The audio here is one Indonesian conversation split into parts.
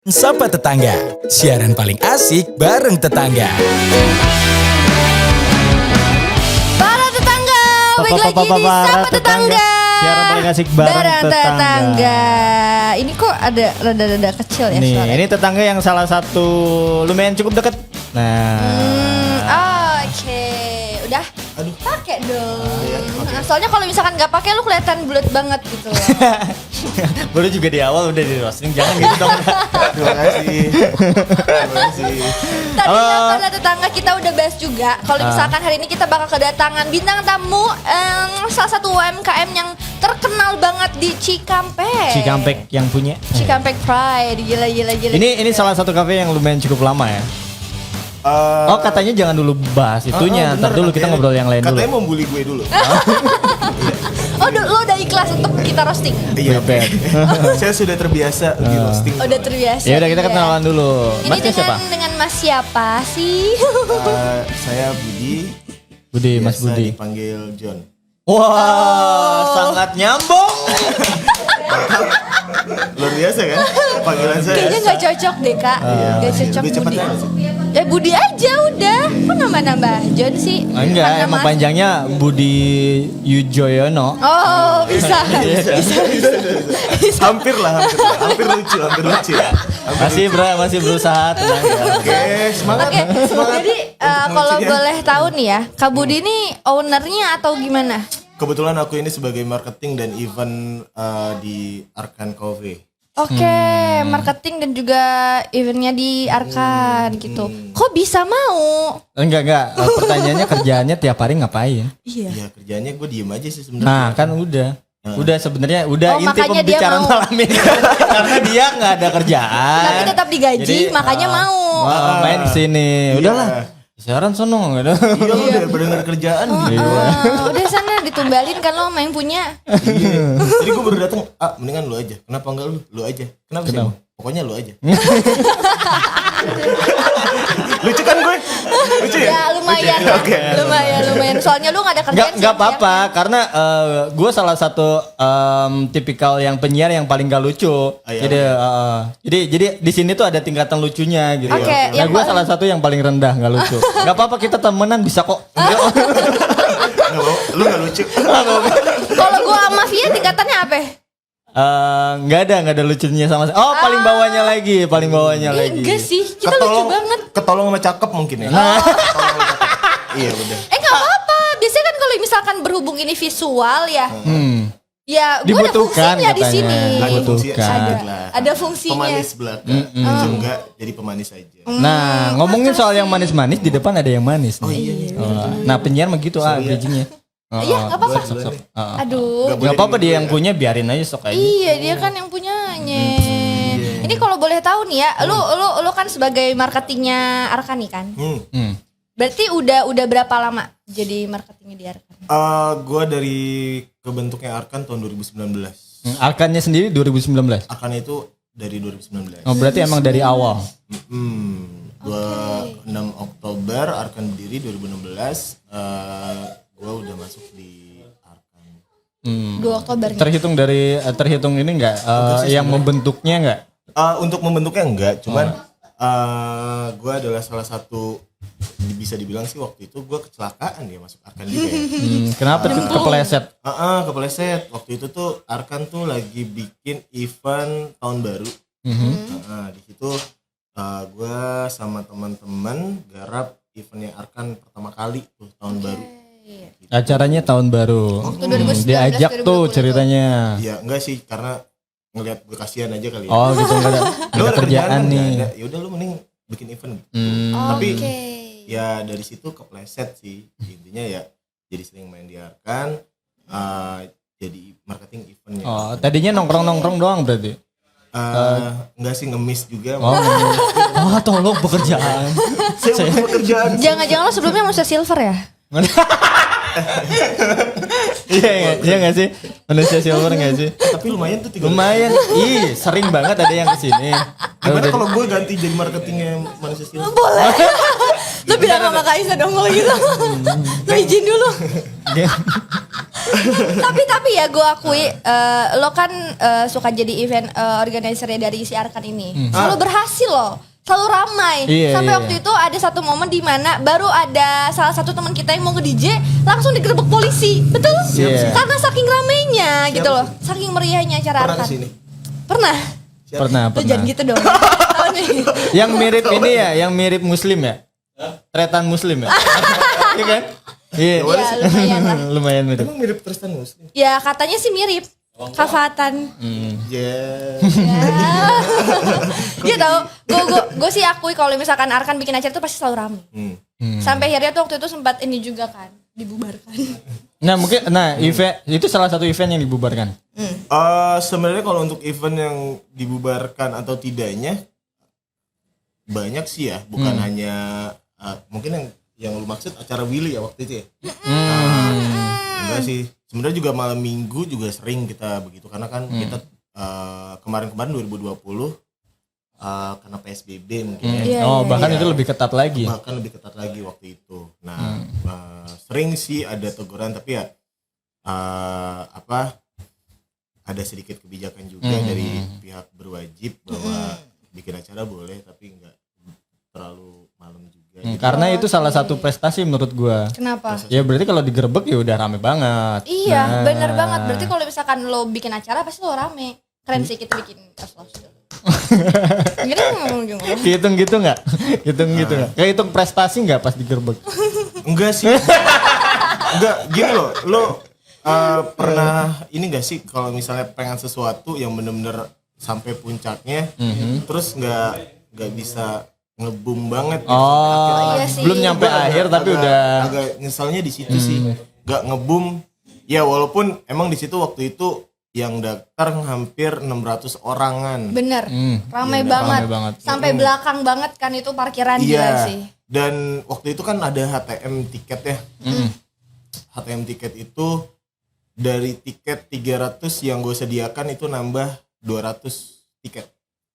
Sapa Tetangga, siaran paling asik bareng tetangga. Para tetangga, balik lagi di Sapa Tetangga. Siaran paling asik bareng tetangga. Ini kok ada rada-rada kecil ya Nih, suaranya? ini tetangga yang salah satu lumayan cukup deket. Nah, Oke, udah pakai dong. Nah, soalnya kalau misalkan nggak pakai lu kelihatan bulat banget gitu loh. baru juga di awal udah di roasting, jangan gitu dong. Terima kasih. Tadinya para tetangga kita udah bahas juga. Kalau misalkan hari ini kita bakal kedatangan bintang tamu salah satu UMKM yang terkenal banget di Cikampek. Cikampek yang punya. Cikampek Pride, gila. Ini salah satu kafe yang lumayan cukup lama ya. Oh katanya jangan dulu bahas itunya, ntar dulu kita ngobrol yang lain dulu. Katanya mau bully gue dulu. Oh, lo udah ikhlas untuk kita roasting? Iya, Prepare. saya sudah terbiasa di roasting. Udah terbiasa. Ya udah kita iya. kenalan dulu. Ini Masnya siapa? dengan Mas siapa sih? Saya Budi. Budi, Mas biasa Budi. dipanggil John. Wah, sangat nyambung. Luar biasa kan? Panggilan saya. Kayaknya nggak cocok deh kak. Nggak cocok Lebih cepat Budi. aja sih. Budi aja udah. Kok nambah-nambah John sih? Enggak, Karena emang Mas- panjangnya Budi Yujoyono. Oh bisa. Hampir lucu ya. Masih berusaha tenang ya. Oke, semangat. Oke, Semangat. jadi kalau lucunya. boleh tahu nih ya, Kak Budi ini ownernya atau gimana? Kebetulan aku ini sebagai marketing dan event di Arkan Coffee. Oke, marketing dan juga eventnya di Arkan gitu. Kok bisa mau? Enggak. Pertanyaannya kerjaannya tiap hari ngapain? Iya. Ya kerjanya gue diem aja sih sebenarnya. Nah, kan udah. Udah sebenarnya udah Oh, inti makanya dia pembicaraan mau. malam ini. Karena dia nggak ada kerjaan. Tapi tetap digaji, makanya mau. Main kesini. Udahlah. Siaran sono gitu. Iya lu udah bener kerjaan gitu. Udah sana ditumbalin kan lo main punya. Iya. Jadi gue baru datang, mendingan lu aja. Kenapa enggak lu? Lu aja. Kenapa sih? Bang? Pokoknya lu aja. Lucu kan gue? Lucu ya? Ya lumayan, Lucu ya? Oke. lumayan. Soalnya lu gak ada kerjaan. Nggak apa-apa karena gue salah satu tipikal yang penyiar yang paling gak lucu. Iya. Jadi di sini tuh ada tingkatan lucunya gitu. Oke, Nah yang gue salah satu yang paling rendah nggak lucu. Nggak apa-apa kita temenan bisa kok. Nggak mau, lu gak lucu. Kalau gua sama Via tingkatannya apa? Nggak ada lucunya sama. Oh paling bawahnya lagi. Enggak sih, kita lucu banget. Ketolong sama cakep mungkin ya. Nah. Ketolong sama cakep. Iya udah. Gak apa-apa. Biasanya kan kalau misalkan berhubung ini visual ya, ya gua ada Dibutuhkan fungsinya di katanya. sini. Lagi fungsi Bukan. sedikit lah. Ada fungsinya. Pemanis belakang. Lucu enggak jadi pemanis aja. Nah ngomongin soal yang manis-manis di depan ada yang manis. Oh iya. Nah penyiar begitu bridging-nya. Iya, gak apa-apa. Duluan nih. Aduh. Gak apa-apa dia yang punya biarin aja sok aja. Iya, dia kan yang punyanya. Ini kalau boleh tahu nih ya, lu kan sebagai marketingnya Arkan nih kan. Berarti udah berapa lama jadi marketingnya di Arkan? Gue dari kebentuknya Arkan tahun 2019. Arkannya sendiri 2019. Arkan itu dari 2019. Oh berarti emang dari awal. 26 Oktober Arkan berdiri 2016. Gue udah masuk di Arkan. 2 Oktober nih. Terhitung ini enggak yang membentuknya enggak? Untuk membentuknya enggak, cuman gue adalah salah satu bisa dibilang sih waktu itu gue kecelakaan ya masuk Arkan juga ya. Kenapa tuh kepleset? Kepleset. Waktu itu tuh Arkan tuh lagi bikin event tahun baru. Di situ gue sama teman-teman garap eventnya Arkan pertama kali tuh tahun baru. Acaranya tahun baru. Waktu 2019, Diajak tuh 2020. ceritanya. Iya enggak sih karena ngelihat gue kasihan aja kali ya. Oh gitu enggak ada, Lu ada kerjaan nih. Ya udah lu mending bikin event. Tapi ya dari situ kepleset sih. Intinya ya jadi sering main di Arkan, jadi marketing eventnya. Oh tadinya nongkrong doang berarti. Enggak sih ngemis juga. Oh tolong pekerjaan. Saya butuh pekerjaan. Jangan-jangan lo sebelumnya manusia silver ya? Iya nggak sih manusia silver nggak sih? Tapi lumayan tuh 3 Lumayan. Ih sering banget ada yang kesini. Gimana kalau gue ganti jadi marketingnya manusia silver? Boleh. Lu bilang sama Kak Isa dong kalau gitu. Lu izin dulu. tapi ya gue akui lo kan suka jadi event organizer dari si Arkan ini. Selalu berhasil loh. Selalu ramai. Sampai waktu itu ada satu momen di mana baru ada salah satu teman kita yang mau ke DJ langsung digerebek polisi. Betul? Karena saking ramainya gitu loh. Saking meriahnya acara Arkan. Pernah? Pernah. Jangan gitu dong. Yang mirip ini ya, yang mirip Muslim ya? Tretan Muslim ya? Iya kan? Iya, lumayan lah. Lumayan mirip. Emang mirip Tristan Muslim? Ya katanya sih mirip. Kafatan. Dia tahu. Gue sih akui kalau misalkan Arkan bikin acara tuh pasti selalu rame. Sampai akhirnya tuh waktu itu sempat ini juga kan dibubarkan. Event itu salah satu event yang dibubarkan. Sebenarnya kalau untuk event yang dibubarkan atau tidaknya banyak sih ya, bukan hanya mungkin yang lu maksud acara Willy ya waktu itu ya. Enggak sih. Sebenarnya juga malam minggu juga sering kita begitu karena kan kita kemarin 2020 karena PSBB mungkin ya. Bahkan itu lebih ketat lagi. Bahkan lebih ketat lagi waktu itu. Nah, sering sih ada teguran tapi ya ada sedikit kebijakan juga dari pihak berwajib bahwa bikin acara boleh tapi enggak terlalu malam juga. Karena itu salah satu prestasi menurut gua. Kenapa? Ya berarti kalau digerebek ya udah rame banget. Iya, bener banget. Berarti kalau misalkan lo bikin acara pasti lo rame. Keren sih kita bikin kasus dulu. Gini ngomong juga. Hitung gitu nggak? Kayak hitung prestasi nggak pas digerebek? Enggak sih. Enggak, gini loh. Lo pernah ini gak sih kalau misalnya pengen sesuatu yang bener-bener sampai puncaknya, terus nggak bisa ngebum banget gitu. Iya sih. Belum nyampe akhir tapi udah agak nyesalnya di situ sih. Gak ngebum. Ya walaupun emang di situ waktu itu yang daftar hampir 600 orangan. Bener. Ramai banget. Sampai belakang banget kan itu parkiran gila sih. Dan waktu itu kan ada HTM tiket ya. HTM tiket itu dari tiket 300 yang gue sediakan itu nambah 200 tiket.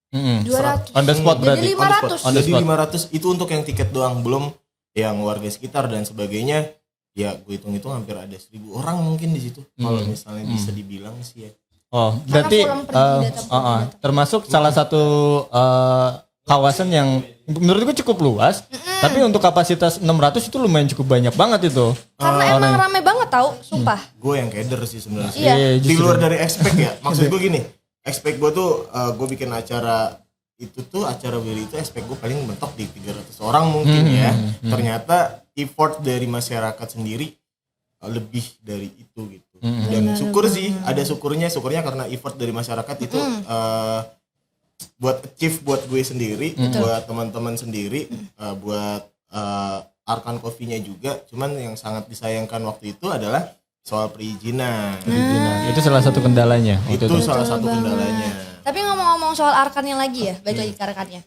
200. On the spot berarti. Jadi 500. Jadi 500 itu untuk yang tiket doang, belum yang warga sekitar dan sebagainya. Ya gue hitung-hitung hampir ada 1000 orang mungkin di situ. Kalau misalnya bisa dibilang sih ya. Berarti termasuk salah satu kawasan yang menurut gue cukup luas. Tapi untuk kapasitas 600 itu lumayan cukup banyak banget itu. Karena emang rame banget tau, sumpah. Gue yang keder sih sebenarnya. Iya. Di luar dari expect ya. Maksud gue gini. Expect gue tuh gue bikin acara itu tuh acara Willy itu expect gue paling mentok di 300 orang mungkin ya. Ternyata effort dari masyarakat sendiri lebih dari itu gitu. Dan syukur sih, ada syukurnya karena effort dari masyarakat itu buat achieve buat gue sendiri, buat teman-teman sendiri, buat Arkan Coffee-nya juga. Cuman yang sangat disayangkan waktu itu adalah soal perizinan. Itu salah satu kendalanya. Itu salah satu kendalanya. Tapi ngomong-ngomong soal Arkannya lagi ya, balik lagi ke Arkannya.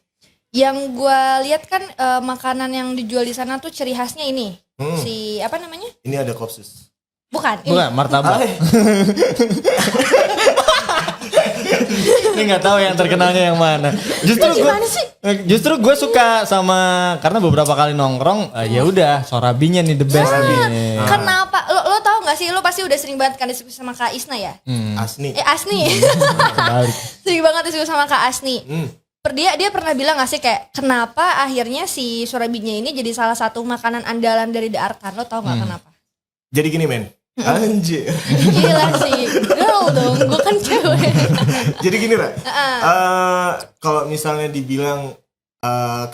Yang gue lihat kan makanan yang dijual di sana tuh ciri khasnya ini. Si apa namanya? Ini ada kopsus. Bukan, martabak. Ini nggak tahu yang terkenalnya yang mana. Justru gue suka sama karena beberapa kali nongkrong, ya udah Sorabinya nih the best nih. Kenapa? Lo tau nggak sih? Lo pasti udah sering banget kan diskusi sama Kak Isna ya? Asni. Sering banget diskusi sama Kak Asni. Dia pernah bilang gak sih kayak kenapa akhirnya si Sorabinya ini jadi salah satu makanan andalan dari The Arkan? Lo tau gak kenapa? Jadi gini men. Anjir. Gila sih. Girl dong, gue kan cewek. Jadi gini Ra. Kalau misalnya dibilang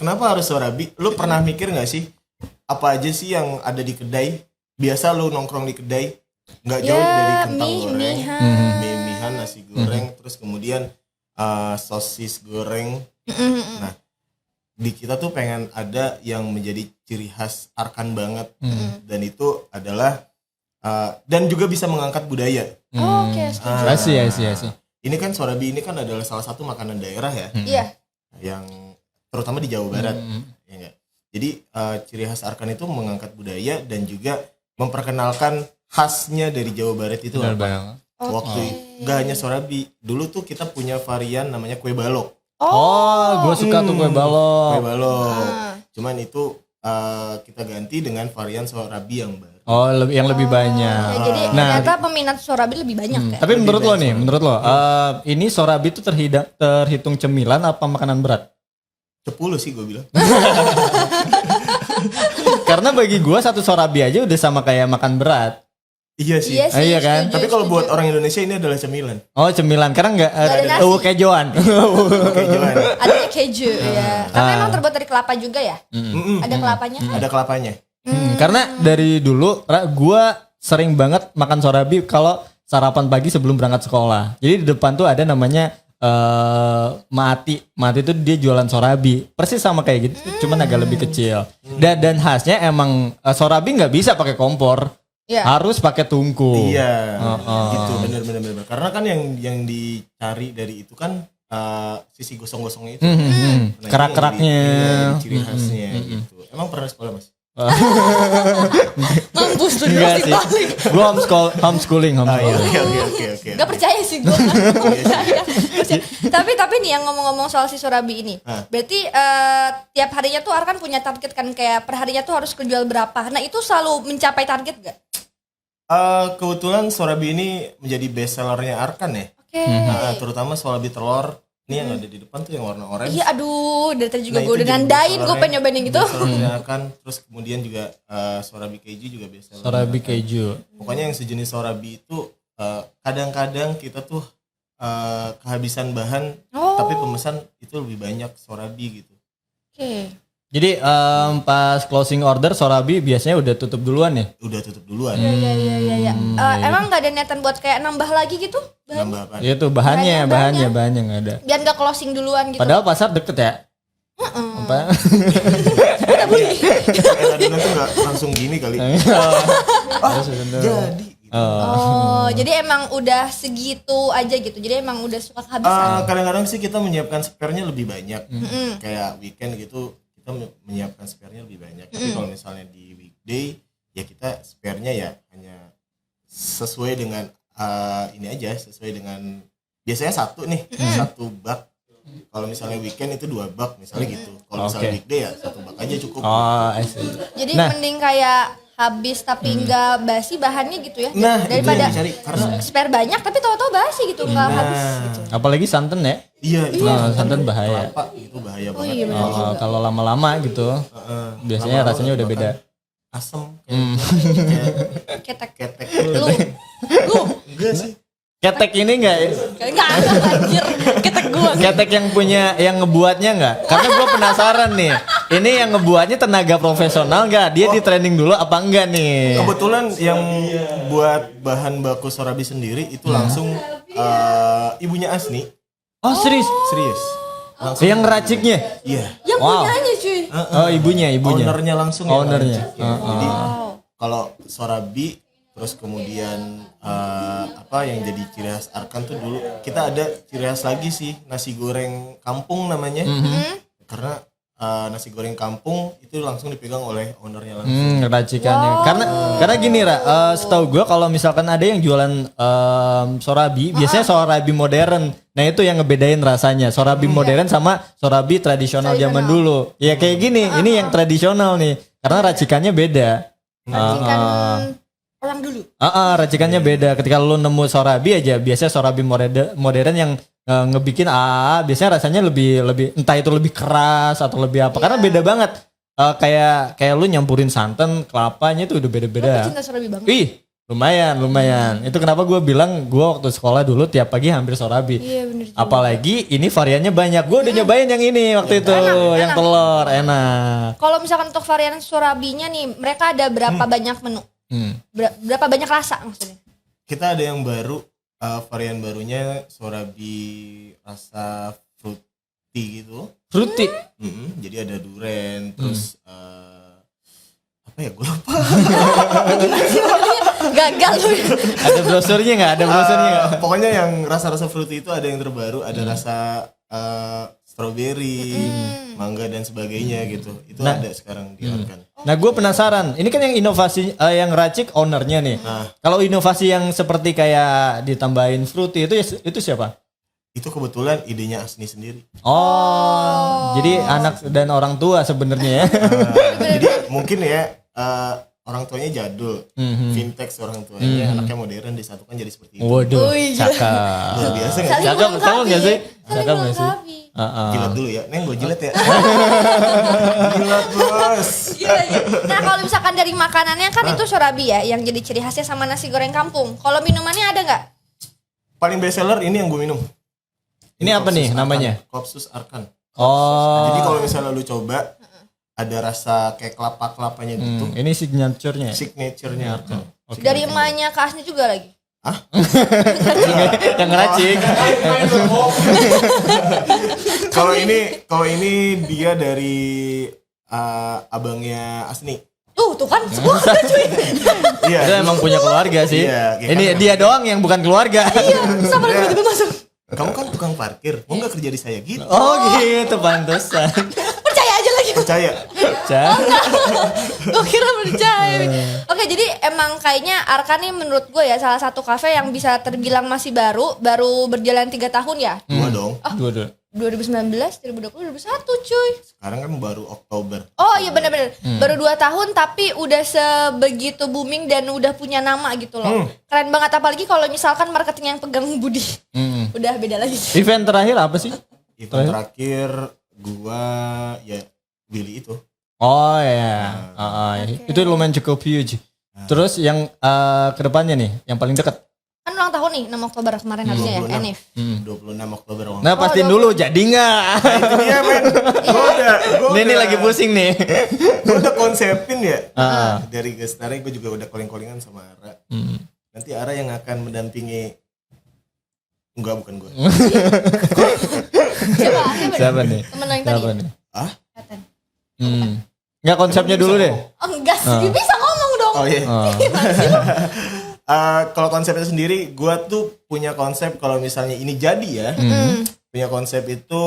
kenapa harus Sorabi? Lu pernah mikir gak sih apa aja sih yang ada di kedai? Biasa lu nongkrong di kedai gak jauh dari kentang goreng, mie-mihan, nasi goreng, terus kemudian sosis goreng. Nah, di kita tuh pengen ada yang menjadi ciri khas Arkan banget. Dan itu adalah dan juga bisa mengangkat budaya. Oke, Asih. Ini kan Sorabi ini kan adalah salah satu makanan daerah ya. Iya. Yang terutama di Jawa Barat. Ya enggak? Jadi ciri khas Arkan itu mengangkat budaya dan juga memperkenalkan khasnya dari Jawa Barat itu apa? Waktu gak hanya Sorabi, dulu tuh kita punya varian namanya kue balok. Gue suka tuh kue balok. Cuman itu kita ganti dengan varian sorabi yang baru. Oh, yang lebih banyak. Ya, jadi ternyata peminat sorabi lebih banyak ya. Tapi menurut lo nih, ini sorabi itu terhitung cemilan apa makanan berat? 10 sih gue bilang. Karena bagi gue satu sorabi aja udah sama kayak makan berat. Iya sih. Iya kan? Tapi kalau buat orang Indonesia ini adalah cemilan. Oh cemilan, karena nggak ada nasi. kejoan. Adanya keju ya. Karena emang terbuat dari kelapa juga ya. Ada kelapanya. Ada kelapanya. Karena dari dulu gue sering banget makan sorabi kalau sarapan pagi sebelum berangkat sekolah. Jadi di depan tuh ada namanya Mati itu dia jualan sorabi persis sama kayak gitu, cuman agak lebih kecil. Dan khasnya emang sorabi nggak bisa pakai kompor, harus pakai tungku. Iya, gitu bener. Karena kan yang dicari dari itu kan sisi gosong-gosongnya itu, kerak-keraknya, ciri khasnya gitu. Emang pernah sekolah mas? Mampus tuh enggak sih. Gue homeschooling. Oke. Gak percaya sih gue. Tapi nih yang ngomong-ngomong soal si sorabi ini, berarti tiap harinya tuh Arkan punya target kan, kayak perharinya tuh harus kejual berapa? Nah itu selalu mencapai target gak? Kebetulan sorabi ini menjadi best sellernya Arkan ya. Oke. Terutama sorabi telur. Ini yang ada di depan tuh yang warna orange. Iya aduh, dari tadi juga gue udah nandain, gue pengen nyobain yang gitu. Kan, terus kemudian juga sorabi keju juga biasa. Sorabi keju. Pokoknya yang sejenis sorabi itu kadang-kadang kita tuh kehabisan bahan, tapi pemesan itu lebih banyak sorabi gitu. Oke. Jadi pas closing order sorabi biasanya udah tutup duluan ya? Udah tutup duluan. Iya. Emang nggak ada niatan buat kayak nambah lagi gitu? Nambah apa? Itu bahannya nggak ada. Biar nggak closing duluan gitu. Padahal pasar deket ya. Apa? Kita beli. Adonan tuh nggak langsung gini kali. Jadi. Jadi emang udah segitu aja gitu. Jadi emang udah suka kehabisan. Kadang-kadang sih kita menyiapkan spare-nya lebih banyak. Kayak weekend gitu kita menyiapkan spare-nya lebih banyak. Tapi kalau misalnya di weekday ya kita spare-nya ya hanya sesuai dengan ini aja, sesuai dengan biasanya satu bak. Kalau misalnya weekend itu 2 bak misalnya gitu. Kalau misalnya weekday ya 1 bak aja cukup. Jadi mending kayak habis tapi enggak basi bahannya gitu ya. Daripada spare banyak tapi tahu-tahu basi gitu, enggak habis gitu. Apalagi santan ya. Iya, santan bahaya. Kelapa itu bahaya banget. Iya, kalau lama-lama gitu. Biasanya rasanya udah beda. Asem Ketek. Lu enggak sih. Ketek ini enggak Anjir. Ketek gua. Ketek yang ngebuatnya enggak? Karena gue penasaran nih. Ini yang ngebuatnya tenaga profesional enggak? Dia di training dulu apa enggak nih? Kebetulan yang buat bahan baku sorabi sendiri itu langsung ibunya Asni. Oh serius? Langsung yang ngeraciknya? Iya. Yang punyanya cuy. Oh ibunya. Ownernya langsung. Ownernya. Jadi kalau sorabi terus kemudian yang jadi ciri khas Arkan tuh dulu kita ada ciri khas lagi sih, nasi goreng kampung namanya. Karena nasi goreng kampung itu langsung dipegang oleh ownernya langsung. Racikannya. Karena gini setahu gue kalau misalkan ada yang jualan sorabi, biasanya sorabi modern. Nah itu yang ngebedain rasanya. Sorabi modern sama sorabi tradisional zaman dulu. Ya kayak gini, ini yang tradisional nih. Karena racikannya beda. Racikan orang dulu. Racikannya beda. Ketika lu nemu sorabi aja, biasanya sorabi modern yang ngebikin biasanya rasanya lebih entah itu lebih keras atau lebih apa. Karena beda banget. Kayak lu nyampurin santan, kelapanya itu udah beda-beda. Aku cinta sorabi banget. Ih, lumayan. Itu kenapa gue bilang gue waktu sekolah dulu tiap pagi hampir sorabi. Iya bener juga. Apalagi ini variannya banyak. Gue udah nyobain yang ini waktu itu, yang telur enak. Kalau misalkan untuk varian sorabinya nih, mereka ada berapa banyak menu? Berapa banyak rasa maksudnya? Kita ada yang baru, varian barunya sorabi rasa fruity gitu. Fruity? Jadi ada durian, terus apa ya gue lupa. Gagal lu. Ada brosurnya nggak? Pokoknya yang rasa-rasa fruity itu ada yang terbaru, ada rasa strawberry, mangga dan sebagainya gitu. Itu ada sekarang di Arkan. Nah gue penasaran, ini kan yang inovasi yang racik ownernya nih. Kalau inovasi yang seperti kayak ditambahin fruity itu siapa? Itu kebetulan idenya Asni sendiri. Jadi anak dan orang tua sebenarnya ya. Jadi mungkin ya orang tuanya jadul, vintage orang tuanya, anaknya modern disatukan jadi seperti itu. Waduh, Wih, cakep. Luar biasa nggak? Saling Cakep, melengkapi. tahu nggak sih? Saling Cakep nggak sih? melengkapi. Jilat dulu ya, Neng gue jilat ya. Jilat bos. Gila, ya. Nah kalau misalkan dari makanannya kan itu sorabi ya, yang jadi ciri khasnya sama nasi goreng kampung. Kalau minumannya ada nggak? Paling best seller ini yang gue minum. Ini apa nih namanya? Kopsus Arkan. Oh. Jadi kalau misalnya lu coba ada rasa kayak kelapa-kelapanya gitu. Ini signaturenya. Signature-nya Arkan. Dari emaknya ke Asni juga lagi. Yang ngeracik. Kalau ini dia dari abangnya Asni. Tuh kan semua cuy. Iya. Itu emang punya keluarga sih. Iya, kayak Ini kan dia doang yang bukan keluarga. Sama tiba-tiba masuk. Kamu kan tukang parkir, mau nggak kerja di saya gitu? Oh gitu pantesan. Percaya aja lagi. Percaya? Gue kira percaya. Oke, jadi emang kayaknya Arka nih menurut gue ya salah satu kafe yang bisa terbilang masih baru berjalan 3 tahun ya. Dua dong. Dua. 2019, 2020, 2021 cuy. Sekarang kan baru Oktober. Oh iya benar-benar. Baru 2 tahun tapi udah sebegitu booming dan udah punya nama gitu loh. Keren banget apalagi kalau misalkan marketing yang pegang Budi. Udah beda lagi. Event terakhir apa sih? Event terakhir gua ya Willy itu. Oh ya. Itu lumayan cukup huge. Terus yang kedepannya nih, yang paling dekat. Kan ulang tahun nih 6 Oktober kemarin harusnya ya, Enif. 26 Oktober. Nah pastiin dulu jadi nggak? Itu dia men. Ini lagi pusing nih. Gue udah konsepin ya. Dari gestarnya gue juga udah calling-callingan sama Ara. Nanti Ara yang akan mendampingi. Enggak, bukan gue. Siapa Siapa nih? Temen lo yang tadi. Siapa nih? Kelihatan. Nggak konsepnya dulu deh. Oh enggak sih, bisa ngomong dong. Oh iya. Kalau konsepnya sendiri, gue tuh punya konsep kalau misalnya ini jadi ya. Punya konsep itu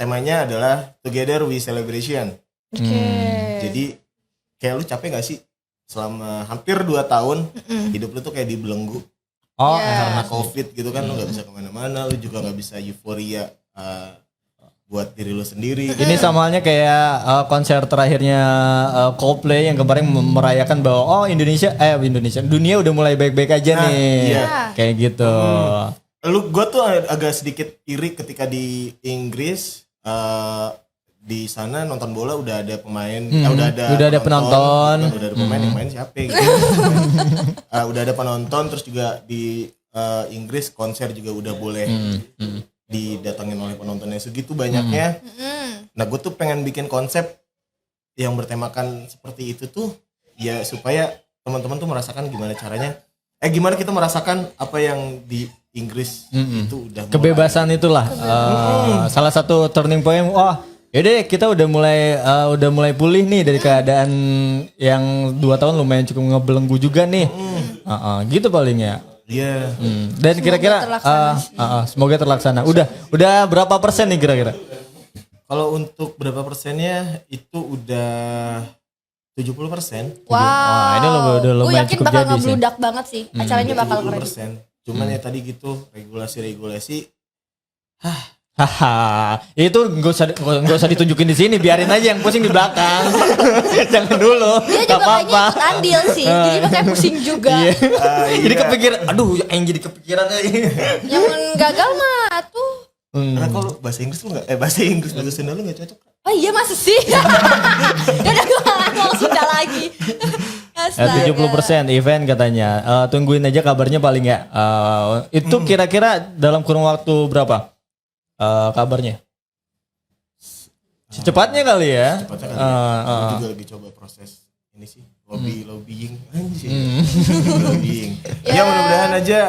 temanya adalah Together We Celebration. Jadi kayak lu capek gak sih selama hampir 2 tahun hidup lu tuh kayak dibelenggu. Karena COVID gitu kan lu gak bisa kemana-mana, lu juga gak bisa euforia buat diri lu sendiri. Ini sama halnya kayak konser terakhirnya Coldplay yang kemarin merayakan bahwa Indonesia dunia udah mulai baik-baik aja nih. Iya. Kayak gitu. Gue tuh agak sedikit iri ketika di Inggris di sana nonton bola udah ada pemain, udah ada penonton. Udah ada pemain, yang main siapa gitu. Udah ada penonton, terus juga di Inggris konser juga udah boleh didatangin oleh penontonnya segitu banyaknya. Nah gue tuh pengen bikin konsep yang bertemakan seperti itu tuh ya supaya teman-teman tuh merasakan gimana caranya gimana kita merasakan apa yang di Inggris itu udah Kebebasan itulah salah satu turning point. Yaudah kita udah mulai pulih nih dari keadaan yang 2 tahun lumayan cukup ngebelenggu juga nih. Gitu paling ya. Iya. Dan kira-kira semoga terlaksana. Udah berapa persen nih kira-kira? Kalau untuk berapa persennya itu udah 70%. Wow. Ini udah Gue lumayan yakin cukup bakal jadi sih. ngebludak banget sih. Acaranya bakal keren. 70%. Cuman ya tadi gitu regulasi-regulasi. Haha, itu nggak usah ditunjukin di sini, biarin aja yang pusing di belakang. Jangan dulu. Dia Gak juga kayaknya apa-apa. ikut andil sih. Jadi makanya pusing juga. Iya. Jadi Iya. kepikiran, yang jadi kepikiran Yang gagal mah tuh. Karena kalau bahasa Inggris lu bahasa Sunda lu gak cocok. Oh iya masa sih? Udah gue ngomong Sunda lagi. Astaga. 70% event katanya. Tungguin aja kabarnya paling ya. Itu kira-kira dalam kurun waktu berapa? Kabarnya? Secepatnya kali ya. Cepatnya kan gue juga lagi coba proses ini sih. Lobbying anjir. Lobbying. Ya mudah-mudahan aja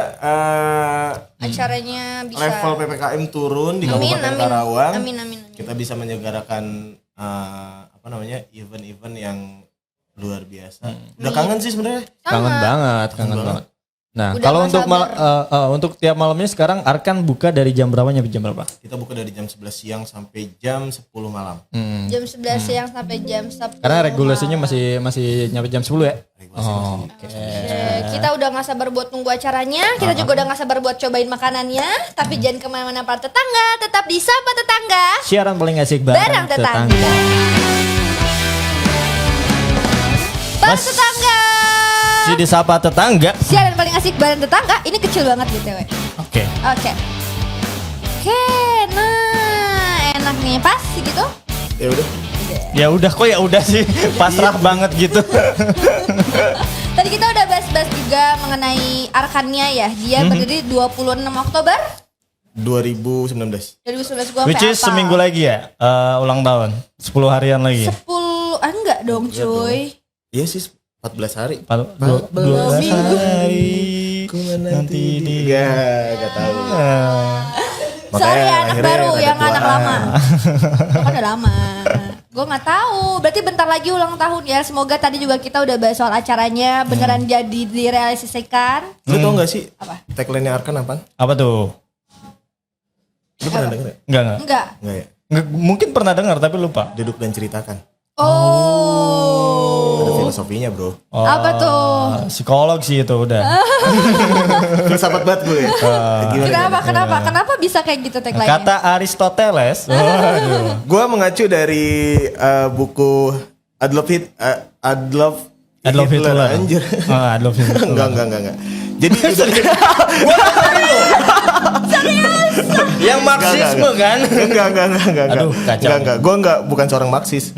Acaranya bisa. level PPKM turun di Kabupaten Karawang. Amin. Kita bisa menyelenggarakan event-event yang luar biasa. Udah kangen sih sebenarnya. Kangen banget. Nah, Udah kalau nggak untuk sabar. untuk tiap malamnya sekarang Arkan buka dari jam berapa nyampe jam berapa? Kita buka dari jam 11 siang sampai jam 10 malam. Jam 11 siang sampai jam 10. Karena regulasinya masih nyampe jam 10 ya? Oh, oke. Kita udah gak sabar buat nunggu acaranya. Kita juga udah gak sabar buat cobain makanannya. Tapi jangan kemana-mana para tetangga. Tetap di Sapa Tetangga. Siaran paling asik Bareng bareng tetangga. tetangga. Para Mas- tetangga. Si disapa tetangga. Siaran paling asik bareng tetangga. Ini kecil banget BTW. Oke. Oke, nah enak nih. Pas gitu. Ya udah. Ya udah kok ya udah sih. Pasrah banget gitu. Tadi kita udah bahas-bahas juga mengenai Arkannya ya. Dia berdiri 26 Oktober 2019. 2011. Gua Which is seminggu lagi ya ulang tahun. 10 harian lagi. 10, enggak dong cuy. Iya sih 14 hari. 12 minggu. hari. Nanti Gak tahu. Sorry anak akhirnya baru rada yang tua. anak lama. Lo kan udah lama. Gue nggak tahu. Berarti bentar lagi ulang tahun ya. Semoga tadi juga kita udah bahas soal acaranya beneran jadi direalisasikan. Lu tau gak sih Apa? tagline-nya Arkan apaan? Apa tuh? Lu pernah denger ya? Enggak. Enggak. Enggak ya? Mungkin pernah dengar tapi lupa. Duduk dan ceritakan. Oh. Ada filosofinya bro. Oh, Apa tuh? Psikolog sih itu udah. Filsafat banget gue. Kenapa bisa kayak gitu tagline-nya? Kata Aristoteles. Waduh. Gue mengacu dari buku Adolf Hitler. Anjir. Oh, Adolf Hitler. Enggak. Jadi Yang Marxisme kan? Enggak. Aduh, kacau. Enggak. Gue bukan seorang Marxis.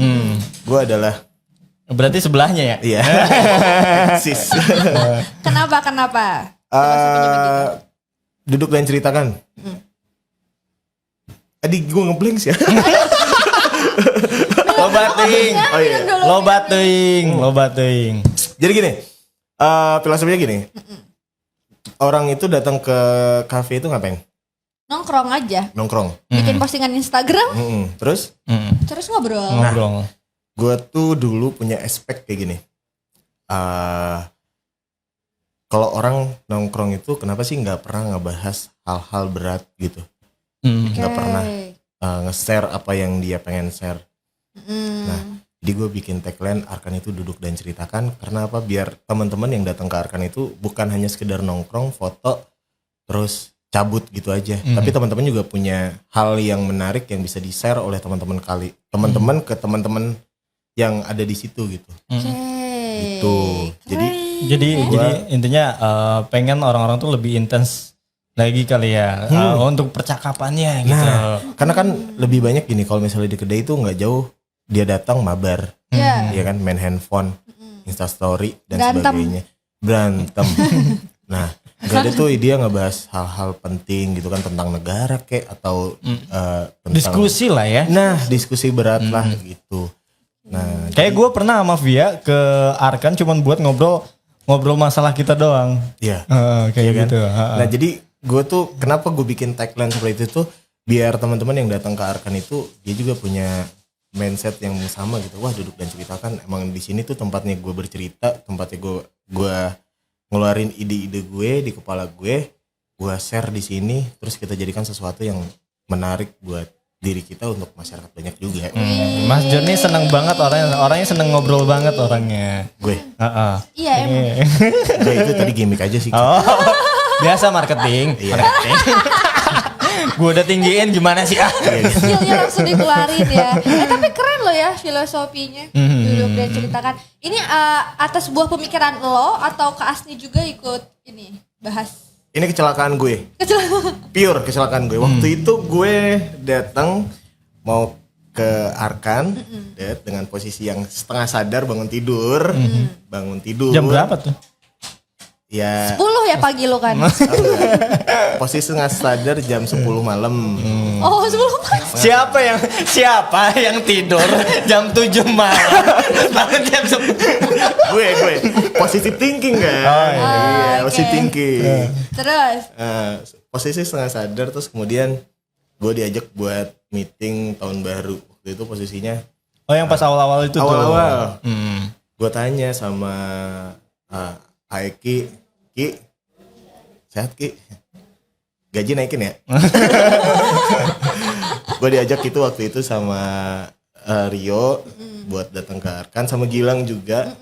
Gue adalah Berarti sebelahnya ya? iya. Marxis. Kenapa? Duduk dan ceritakan. Tadi gue ngeblank sih ya. Lobating. Jadi gini, filosofinya gini. Orang itu datang ke kafe itu ngapain? Nongkrong aja. Nongkrong. Bikin postingan Instagram. Terus Terus ngobrol. Ngobrol. gue tuh dulu punya aspek kayak gini. Kalau orang nongkrong itu kenapa sih nggak pernah ngebahas hal-hal berat gitu? Nggak pernah nge-share apa yang dia pengen share. Nah, jadi gue bikin tagline Arkan itu duduk dan ceritakan. Karena apa? Biar teman-teman yang datang ke Arkan itu bukan hanya sekedar nongkrong, foto, terus cabut gitu aja. Tapi teman-teman juga punya hal yang menarik yang bisa di-share oleh teman-teman ke teman-teman yang ada di situ gitu. Gitu. Jadi intinya pengen orang-orang tuh lebih intens lagi kali ya untuk percakapannya gitu. Nah, karena kan lebih banyak gini kalau misalnya di kedai itu nggak jauh dia datang mabar, ya kan main handphone, Instastory dan sebagainya, berantem. Nah, gak ada tuh dia ngebahas hal-hal penting gitu kan tentang negara kayak atau tentang Diskusi lah ya. Nah, diskusi berat lah gitu. Nah, Kayak gue pernah sama Via ke Arkan cuman buat ngobrol masalah kita doang. iya. Kayak Iya kan? gitu. Nah, jadi gue tuh kenapa gue bikin tagline seperti itu tuh biar teman-teman yang datang ke Arkan itu dia juga punya mindset yang sama gitu. Wah, duduk dan ceritakan emang di sini tuh tempatnya gue bercerita, tempatnya gue ngeluarin ide-ide gue di kepala gue share di sini, terus kita jadikan sesuatu yang menarik buat diri kita untuk masyarakat banyak juga. Mas Joni seneng banget orangnya seneng ngobrol banget orangnya. Gue, Iya emang. Nah, itu tadi gimmick aja sih. Oh, biasa marketing. Gue udah tinggiin gimana sih Skillnya langsung dikeluarin ya. Tapi keren loh ya filosofinya. Duduk dan ceritakan. Ini atas buah pemikiran lo atau Kak Asni juga ikut ini bahas? Ini kecelakaan gue. Pure kecelakaan gue. Waktu itu gue datang mau ke Arkan dengan posisi yang setengah sadar bangun tidur. Jam berapa tuh? Ya 10 ya pagi lo kan? posisi setengah sadar jam 10 malam. Oh 10 pagi. Siapa yang tidur jam 7 malam? Bangun jam 10. gue positive thinking kan. Iya, positive thinking. Terus? Posisi setengah sadar terus kemudian gue diajak buat meeting tahun baru. Waktu itu posisinya Oh, yang pas awal-awal itu awal-awal. Gue tanya sama Ki, sehat Ki, gaji naikin ya. Gue diajak itu waktu itu sama Rio buat datang ke Arkan, sama Gilang juga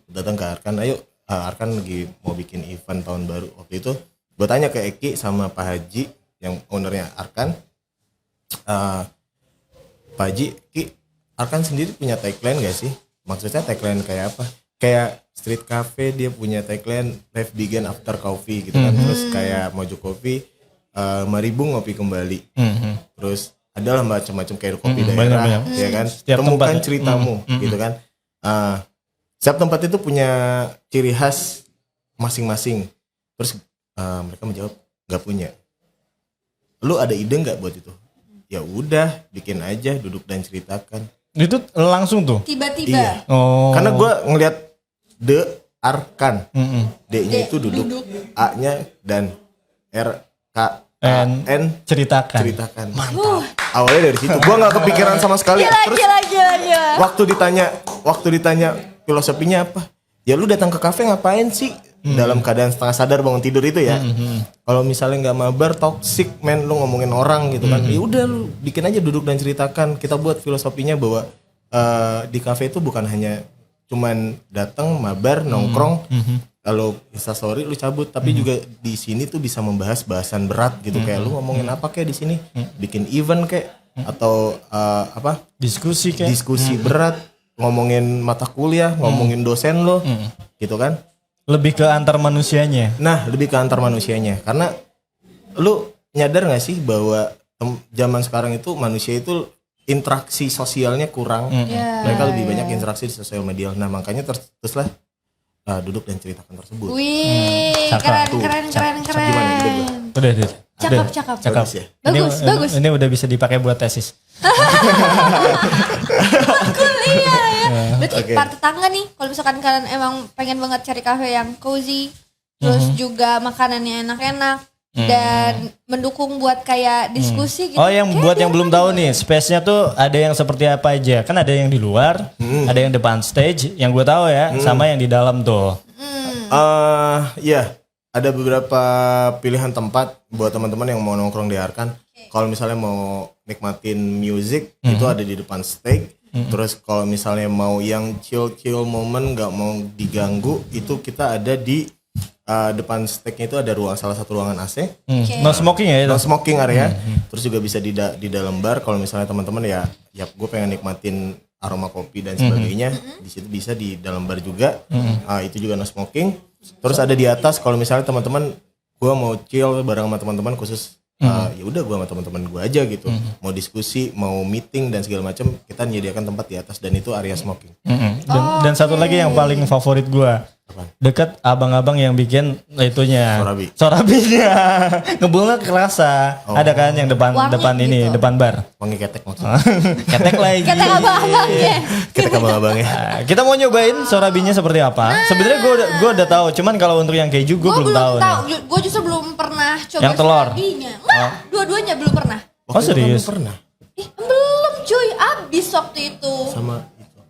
datang ke Arkan. Ayo, Arkan lagi mau bikin event tahun baru. Waktu itu gue tanya ke Eki sama Pak Haji yang ownernya Arkan, Pak Haji, Ki, Arkan sendiri punya tagline gak sih? Maksudnya tagline kayak apa? Kayak Street Cafe dia punya tagline Life Begin After Coffee gitu kan. Terus kayak Mojo Coffee, mari Bung ngopi kembali. Terus adalah macam-macam kayak kopi daerah, ya kan? Temukan ceritamu, gitu kan? Setiap tempat itu punya ciri khas masing-masing. Terus mereka menjawab nggak punya. Lu ada ide nggak buat itu? Ya udah, bikin aja, duduk dan ceritakan. Itu langsung tuh? Tiba-tiba. Iya. Oh. Karena gue ngelihat The Arkan, D-nya itu duduk, A-nya dan R-K-A-N ceritakan. Mantap. Awalnya dari situ. Gue nggak kepikiran sama sekali. Terus Gila. waktu ditanya filosofinya apa? Ya lu datang ke kafe ngapain sih? Dalam keadaan setengah sadar bangun tidur itu ya. Kalau misalnya nggak mabar, toxic men, lu ngomongin orang gitu kan. Ya udah lu bikin aja, duduk dan ceritakan. Kita buat filosofinya bahwa di kafe itu bukan hanya cuman datang mabar nongkrong, kalau instastory lu cabut, tapi juga di sini tuh bisa membahas bahasan berat gitu. Kayak lu ngomongin apa kayak di sini, bikin event kayak atau diskusi kayak diskusi berat, ngomongin mata kuliah, ngomongin dosen lo, gitu kan. lebih ke antar manusianya. Nah, lebih ke antar manusianya. Karena lu nyadar gak sih bahwa zaman sekarang itu manusia itu interaksi sosialnya kurang. Mereka lebih banyak interaksi di sosial media. Nah, makanya teruslah duduk dan ceritakan tersebut. Wih, keren. Gimana ide gua? Udah. Cakep. Bagus ya? Bagus. Ini udah bisa dipakai buat tesis. Kuliah ya. Berarti Oke. part tetangga nih, kalau misalkan kalian emang pengen banget cari kafe yang cozy, terus juga makanannya enak-enak, dan mendukung buat kayak diskusi gitu. Oh, yang Kayak buat yang dia belum tahu nih, space-nya tuh ada yang seperti apa aja? Kan ada yang di luar, ada yang depan stage, yang gue tahu ya, sama yang di dalam tuh. Iya, ada beberapa pilihan tempat buat teman-teman yang mau nongkrong di Arkan. Kalau misalnya mau nikmatin music, itu ada di depan stage. Terus kalau misalnya mau yang chill moment, nggak mau diganggu, itu kita ada di depan stage-nya itu ada salah satu ruangan AC. No smoking ya itu? No smoking area. Terus juga bisa di dalam bar. Kalau misalnya teman-teman ya gue pengen nikmatin aroma kopi dan sebagainya, di situ bisa di dalam bar juga. Itu juga no smoking. Terus ada di atas kalau misalnya teman-teman gue mau chill bareng sama teman-teman khusus, ya udah gue sama teman-teman gue aja gitu. Mau diskusi, mau meeting dan segala macam, kita menyediakan tempat di atas dan itu area smoking. Dan satu lagi yang paling favorit gue, dekat abang-abang yang bikin itunya, Sorabinya, ngebulnya kerasa. Ada kan yang depan ini, depan bar. Wangi ketek maksudnya. Ketek lagi. Ketek abang-abangnya. Ketek abang-abangnya. Kita mau nyobain Sorabinya seperti apa? Sebenarnya gue udah tahu, cuman kalau untuk yang keju gue belum tahu. Gue justru belum pernah coba yang telur. Sorabinya. Enggak, dua-duanya belum pernah. Oh serius? Pernah. Belum cuy, abis waktu itu. Sama itu.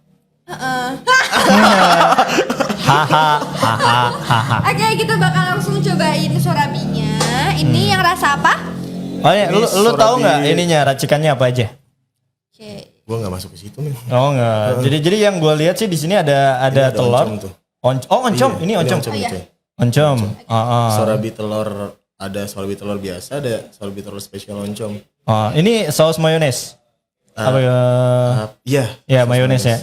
Oke, kita bakal langsung cobain Sorabinya. Ini yang rasa apa? Oh ya, lu tahu nggak ininya racikannya apa aja? Oke. Gue nggak masuk ke situ nih. Oh enggak. Jadi yang gue lihat sih di sini ada telur. Oncom tuh. Oncom. Ini oncom. Oncom. Sorabi telur, ada sorabi telur biasa, ada sorabi telur spesial oncom. Oh, ini saus mayones. Apa ya? Iya. Ya mayones ya.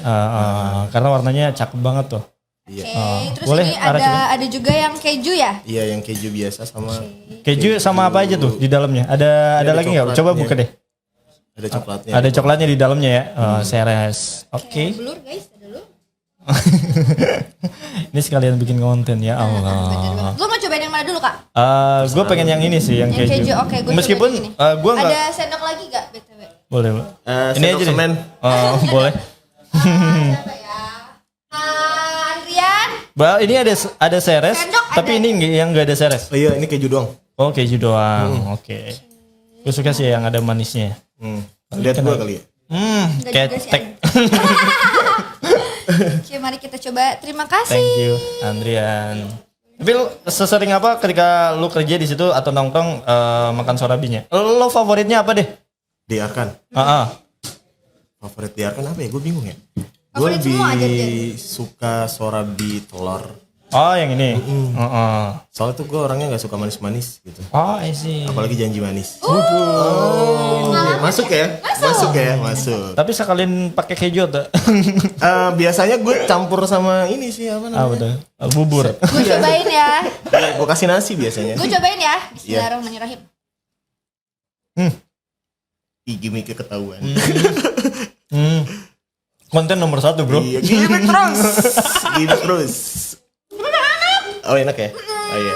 Karena warnanya cakep banget tuh. Iya. Terus Boleh, ini ada juga yang keju ya? Iya, yang keju biasa sama Keju sama apa aja tuh di dalamnya? Ada lagi nggak? Coba buka deh. ada coklatnya. Ada coklatnya di dalamnya ya. Seres. Oke. Blur guys, ada lu. Ini sekalian bikin konten ya Allah. Lu mau cobain yang mana dulu kak? Gue pengen yang ini sih, yang keju. Oke, gue Meskipun gue nggak. Ada sendok lagi gak btw? Boleh. Ini aja deh. semen. Boleh. Siapa ya? Andrian. Ini ada seres, Sendok tapi ini yang nggak ada seres. Oh iya, ini keju doang. Oh keju doang. Oke. Gue suka sih yang ada manisnya. Lihat gua kali ya. Enggak juga sih, Ketek. Oke, mari kita coba. Terima kasih. Thank you, Andrian. Tapi lu sesering apa ketika lu kerja di situ atau nongkrong makan sorabinya? Lo favoritnya apa deh? Di Arkan. Favorit di Arkan apa ya? Gue bingung ya. Gue Favorit lebih semua aja, suka sorabi telur. Oh yang ini. Soalnya tuh gue orangnya nggak suka manis-manis gitu. Oh I see. Apalagi janji manis. Masuk. Masuk ya. Tapi sekalian pakai keju tuh. Biasanya gue campur sama ini sih apa namanya? Apa tuh? Bubur. Gue cobain ya. Gue kasih nasi biasanya. Gue cobain ya. Bismillahirrahmanirrahim. Gimik ketahuan. Konten nomor 1 bro. Iya, gimik terus. Oh enak ya? Oh iya.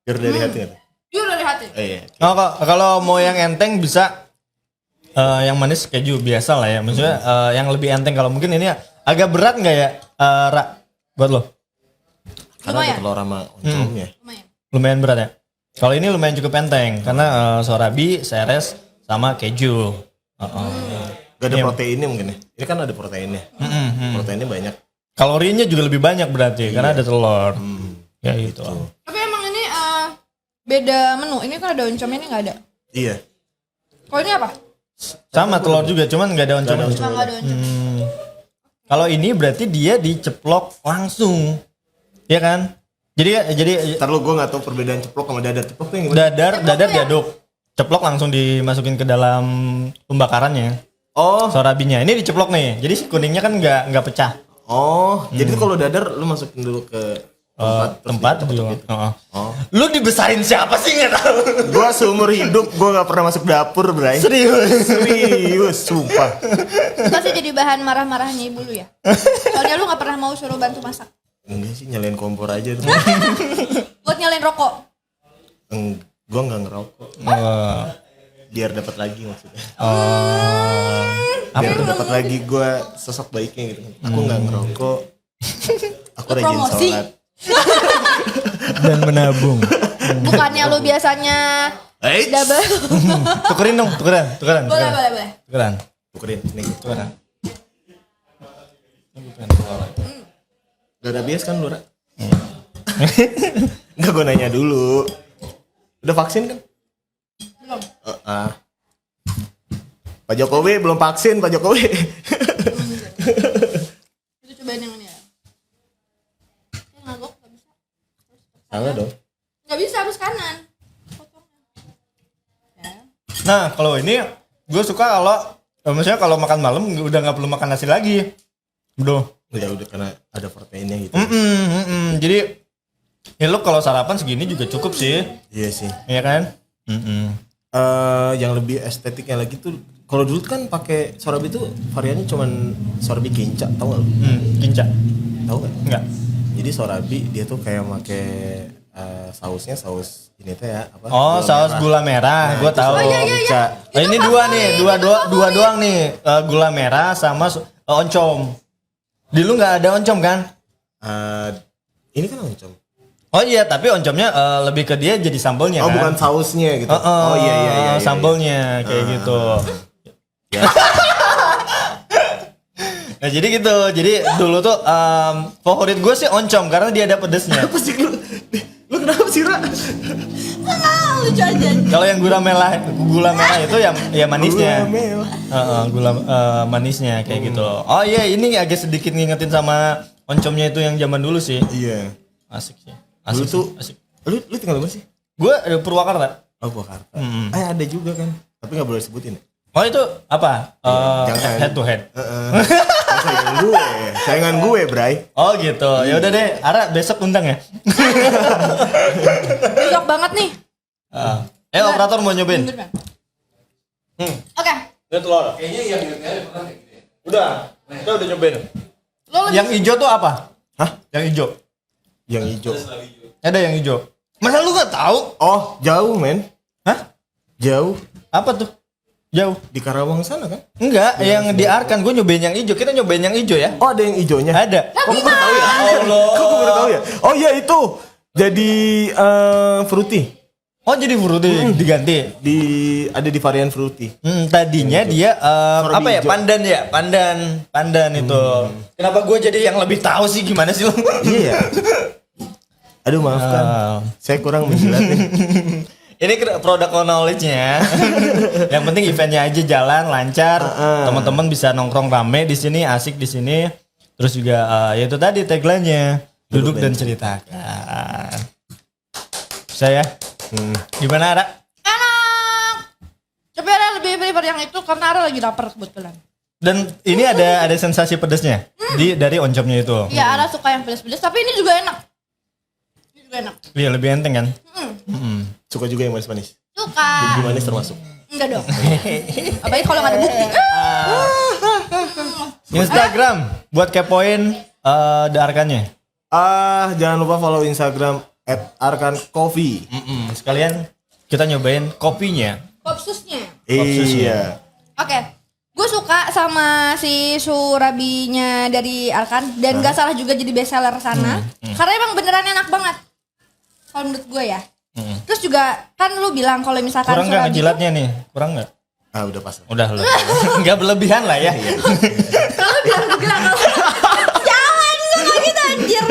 Jujur dari hati kan? Jujur dari hati. Oh iya. Oh, kalau mau yang enteng bisa yang manis keju biasa lah ya. Maksudnya yang lebih enteng kalau mungkin ini agak berat nggak ya, Ra, buat lo? Karena ada telur sama oncomnya. Lumayan. Lumayan berat ya. Kalau ini lumayan cukup enteng karena sorabi, seres, sama keju. Gak ada proteinnya mungkin ya? Ini kan ada proteinnya. Proteinnya banyak. Kalorinya juga lebih banyak berarti karena ada telur. Ya gitu. Tapi emang ini beda menu. Ini kan ada oncomnya, ini nggak ada. Iya. Kalau ini apa? Sama telur juga, cuman nggak ada oncom. Cuma nggak ada oncom. Kalau ini berarti dia diceplok langsung, ya kan? Jadi Ntar lu gue gak tahu perbedaan ceplok sama dadar. Ceplok tuh yang gimana? dadar diaduk, ceplok langsung dimasukin ke dalam pembakarannya. Oh, Sorabinya ini diceplok nih, jadi si kuningnya kan nggak pecah. Jadi tuh kalau dadar lu masukin dulu ke Tempat terus gitu. gitu. Oh. Lu dibesarin siapa sih nggak tahu? Gue seumur hidup gue gak pernah masuk dapur, Bray. Serius, sumpah. Pasti jadi bahan marah-marahnya ibu lu ya. Soalnya lu nggak pernah mau suruh bantu masak. Enggak sih, nyalain kompor aja tuh. Buat nyalain rokok. Gue gak ngerokok. Biar dapat lagi maksudnya. Biar dapat lagi gue sosok baiknya gitu. Aku gak ngerokok. Aku rajin Promosi. sholat. Dan menabung. Bukannya lu biasanya double. Tukerin dong, tukeran. Boleh. Tukeran. Tukerin, ini Tukeran. Gak ada bias kan lu, Ra? Enggak, gue nanya dulu. Udah vaksin kan? Belum. Pak Jokowi belum vaksin, Pak Jokowi. Itu cobain yang ini ya. Ngagok gak bisa. Salah dong. Gak bisa, harus kanan. Ya. Nah kalau ini gue suka kalau misalnya kalau makan malam udah nggak perlu makan nasi lagi, bro. Udah karena ada proteinnya gitu. Jadi ya lo kalau sarapan segini juga cukup sih, Iya sih. ya kan? Yang lebih estetiknya lagi tuh, kalau dulu kan pakai sorabi tuh variannya cuman sorabi kinca, tau gak lu? Kinca, Tahu gak? enggak? Jadi sorabi dia tuh kayak pakai sausnya saus ini teh ya apa? Oh saus gula merah, gue tahu. Kinca. Nah, ini dua nih, dua doang nih, gula merah sama oncom. Di lu nggak ada oncom kan? Ini kan oncom. Oh iya, tapi oncomnya lebih ke dia jadi sambelnya Oh kan? bukan sausnya gitu. Iya. Sambelnya kayak gitu. Ya. Nah jadi gitu, jadi dulu tuh favorit gue sih oncom karena dia ada pedesnya. Apa sih lu? Lu kenapa sih, Ra? Lucu aja. Kalau yang gula merah itu ya manisnya. Gula manisnya kayak gitu. Oh iya, ini agak sedikit ngingetin sama oncomnya itu yang zaman dulu sih. Iya. Asik sih. Dulu Asik tuh, sih. Asik. lu tinggal di mana sih? Gue Purwakarta. Oh, Purwakarta. Ada juga kan. Tapi gak boleh sebutin ya. Oh itu apa? Jangan. Head to head. Saingan gue, Bray. Oh gitu. Ya udah deh, Ara besok undang ya. Besok banget nih. Operator mau nyobain. Oke. Lihat telur. Kayaknya yang udah. Kita udah nyobain. Yang hijau tuh apa? Hah? Yang hijau. Yang hijau. Ada yang hijau. Masa lu gak tahu? Oh, jauh, men. Hah? Jauh. Apa tuh? Jauh. Di Karawang sana kan? Enggak, yang di Arkan gue nyobain yang hijau. Kita nyobain yang hijau ya. Oh, ada yang hijaunya. Ada. Kok gue baru tahu ya? Allah. Kok gue baru tahu ya? Oh iya itu. Jadi fruity. Oh jadi fruity diganti. Ada di varian fruity. Tadinya dia Sorabi apa ya? hijau. Pandan itu. Kenapa gue jadi yang lebih tahu sih, gimana sih lu? Iya. Aduh maafkan, saya kurang menjilat nih. Ini produk knowledge-nya. Yang penting eventnya aja jalan lancar, teman-teman bisa nongkrong rame di sini, asik di sini. Terus juga ya itu tadi tagline-nya, duduk dan ceritakan. Saya gimana Ara? Enak. Tapi Ara lebih prefer yang itu karena Ara lagi lapar kebetulan. Dan ini ada sensasi pedasnya dari oncomnya itu. Iya, Ara suka yang pedas-pedas, tapi ini juga enak. Ini juga enak. Iya lebih enteng kan? Suka juga yang manis-manis. Suka. Bumbu manis termasuk. Enggak dong. Apalagi kalau nggak ada bukti. Instagram buat kepoin Arkannya. Jangan lupa follow Instagram @arkancoffee. Sekalian kita nyobain kopinya. Kopsusnya. Iya. Oke. Gue suka sama si Surabinya dari Arkan dan gak salah juga jadi bestseller sana. Karena emang beneran enak banget. Kalau menurut gue ya. Terus juga kan lu bilang kalau misalkan Kurang nggak Surabi ngejilatnya nih? Kurang nggak? Udah pas. Udah lu. Nggak berlebihan lah ya. kalau bilang jangan suka gitu anjir.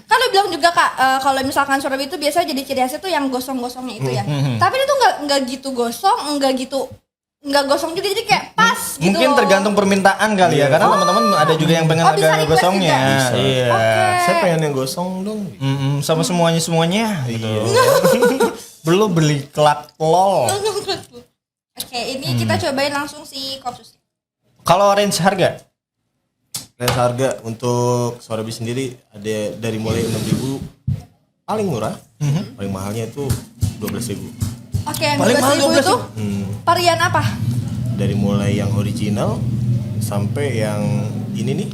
Kan lu bilang juga Kak, kalau misalkan Surabi itu biasanya jadi ciri khasnya tuh yang gosong-gosongnya itu ya. Tapi itu nggak gitu gosong, nggak gosong juga, jadi kayak pas gitu. Mungkin loh. tergantung permintaan kali ya, karena teman-teman ada juga yang pengen bisa agak request gosongnya. juga? Iya. Saya pengen yang gosong dong. Sama semuanya gitu. Belum beli kelak lol. Oke, ini kita cobain langsung si kopsus. Kalau range harga? Range harga untuk Sorabi sendiri ada dari mulai 6.000 paling murah, paling mahalnya itu 12.000. Oke, yang Paling mahal 12.000 itu 12.000. varian apa? Dari mulai yang original sampai yang ini nih,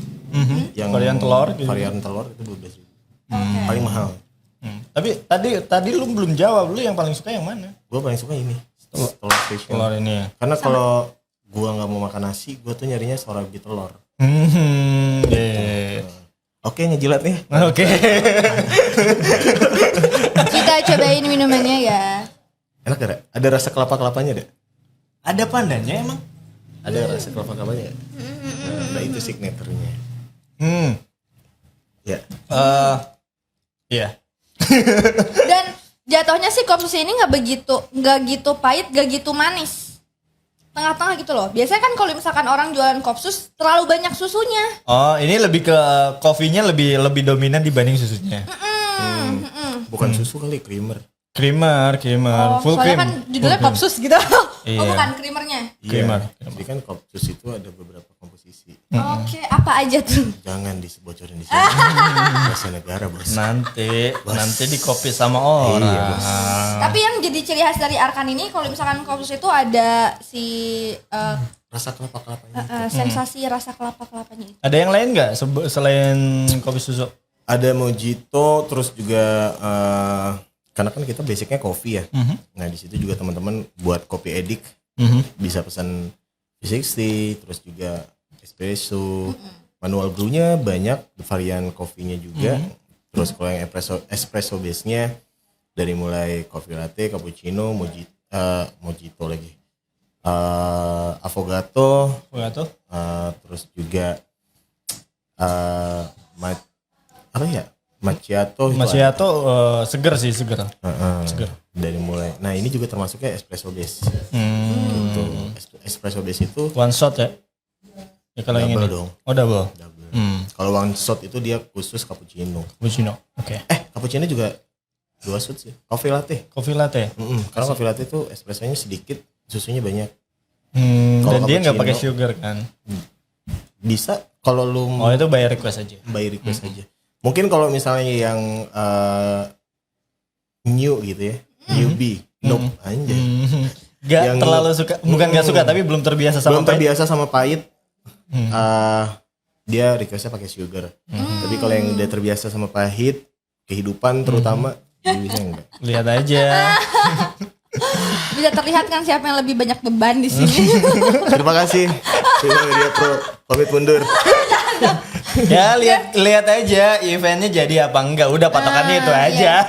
yang Varian telur gitu. Varian telur itu 12.000. Paling mahal. Tapi tadi lu belum jawab, lu yang paling suka yang mana? Gue paling suka ini, telur spesial. Telur ini ya. Karena kalau gua nggak mau makan nasi, gua tuh nyarinya Sorabi telur. Yeah. Oke, ngejilat nih. Oke. Kita cobain minumannya ya. Enak gak? Ada rasa kelapa-kelapanya deh. Ada pandannya emang? Ada rasa kelapa-kelapanya. Nah, itu signaturenya. Ya. Iya. Dan jatuhnya sih kopsus ini nggak gitu pahit, nggak gitu manis. Tengah-tengah gitu loh. Biasanya kan kalau misalkan orang jualan kopsus terlalu banyak susunya. Oh, ini lebih ke kopinya lebih dominan dibanding susunya. Bukan susu kali, creamer. Creamer, Oh, full soalnya cream. kan judulnya kopsus gitu. Iya. Oh bukan creamernya. Creamer. Iya. Jadi kan kopsus itu ada beberapa komposisi. Oke, apa aja tuh? Jangan dibocorin di sini. Rahasia negara, Bos. Nanti di copy sama orang. Iya, Bos. Tapi yang jadi ciri khas dari Arkan ini kalau misalkan kopsus itu ada si Rasa kelapa-kelapanya. sensasi rasa kelapa-kelapanya itu. Ada yang lain nggak selain kopi susu? Ada mojito, terus juga karena kan kita basicnya kopi ya. Nah, di situ juga teman-teman buat kopi edik bisa pesan V60, terus juga espresso, manual brew-nya banyak, varian kopinya juga. Terus kalau yang espresso base-nya dari mulai coffee latte, cappuccino, mojito lagi, affogato, terus juga macchiato. Seger. Seger. Dari mulai, nah ini juga termasuknya espresso base. Gitu. Espresso base itu One shot ya? Ya kalau yang double ini. dong. Oh double. Kalau one shot itu dia khusus cappuccino. Cappuccino. Oke. Cappuccino juga 2 shot sih. Coffee latte. Coffee latte. Karena coffee latte itu espressonya sedikit, susunya banyak. Dan dia nggak cappuccino- pakai sugar kan? Bisa kalau lu Oh itu by request aja. by request aja. Mungkin kalau misalnya yang new gitu ya, newbie, nope, anjay. Gak Yang- terlalu suka, bukan gak suka tapi belum terbiasa sama Belum pahit. terbiasa sama pahit, dia requestnya pakai sugar. Tapi kalau yang udah terbiasa sama pahit, kehidupan terutama, dia bisa enggak. Lihat aja. Bisa terlihat kan siapa yang lebih banyak beban di sini. Terima kasih. Terima Media Pro, pamit mundur. Ya lihat aja eventnya jadi apa enggak. Udah patokannya itu aja.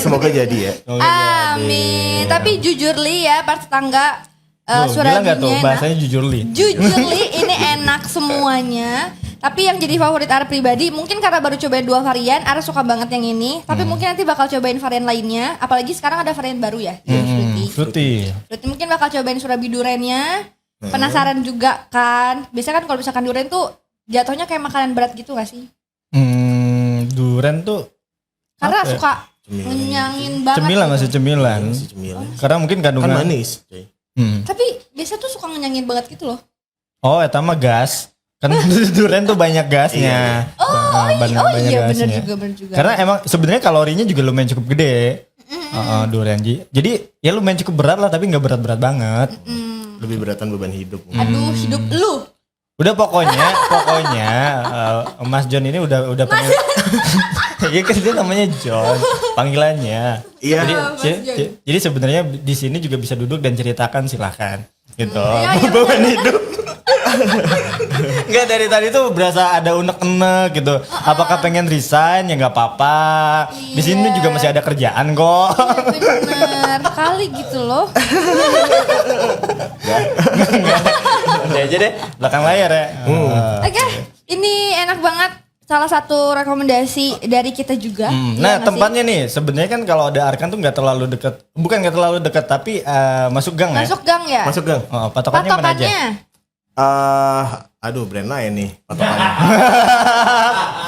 Semoga jadi ya. Amin. Tapi jujur Li ya, pas tetangga Bilang nggak tuh Surabinya bahasanya jujur Li. Jujur Li ini enak semuanya. Tapi yang jadi favorit Ara pribadi mungkin karena baru cobain 2 varian, Ara suka banget yang ini. Tapi mungkin nanti bakal cobain varian lainnya. Apalagi sekarang ada varian baru ya, Fruity. Fruity mungkin bakal cobain Surabi Durennya. Penasaran juga kan. Biasanya kan kalau misalkan durian tuh jatuhnya kayak makanan berat gitu gak sih? Durian tuh Karena apa ya? suka ngenyangin banget. Cemilan gitu. masih cemilan. Si cemilan. Karena mungkin Kan kandungan manis, coy. Tapi biasa tuh suka ngenyangin banget gitu loh. Oh, eta mah gas. Kan durian tuh banyak gasnya. Iya bener juga. Karena emang sebenarnya kalorinya juga lumayan cukup gede. Durian. Jadi ya lumayan cukup berat lah, tapi nggak berat-berat banget. Lebih beratan beban hidup. Aduh, hidup lu. Udah pokoknya Mas John ini udah pengen. Iya kan dia namanya John panggilannya. Iya. Jadi sebenarnya di sini juga bisa duduk dan ceritakan, silahkan gitu. Iya, Beban hidup. Enggak, dari tadi tuh berasa ada unek-unek gitu. Apakah pengen resign? Ya nggak apa-apa. Di sini juga masih ada kerjaan kok. Bener kali gitu loh. Udah aja deh, belakang layar ya. Oke, ini enak banget. Salah satu rekomendasi dari kita juga. Nah, tempatnya nih sebenarnya kan kalau ada Arkan tuh nggak terlalu dekat, bukan nggak terlalu dekat, tapi masuk gang ya. Masuk gang ya? Masuk gang. Oh, patokannya mana aja? Aduh, brand lain nih patokannya.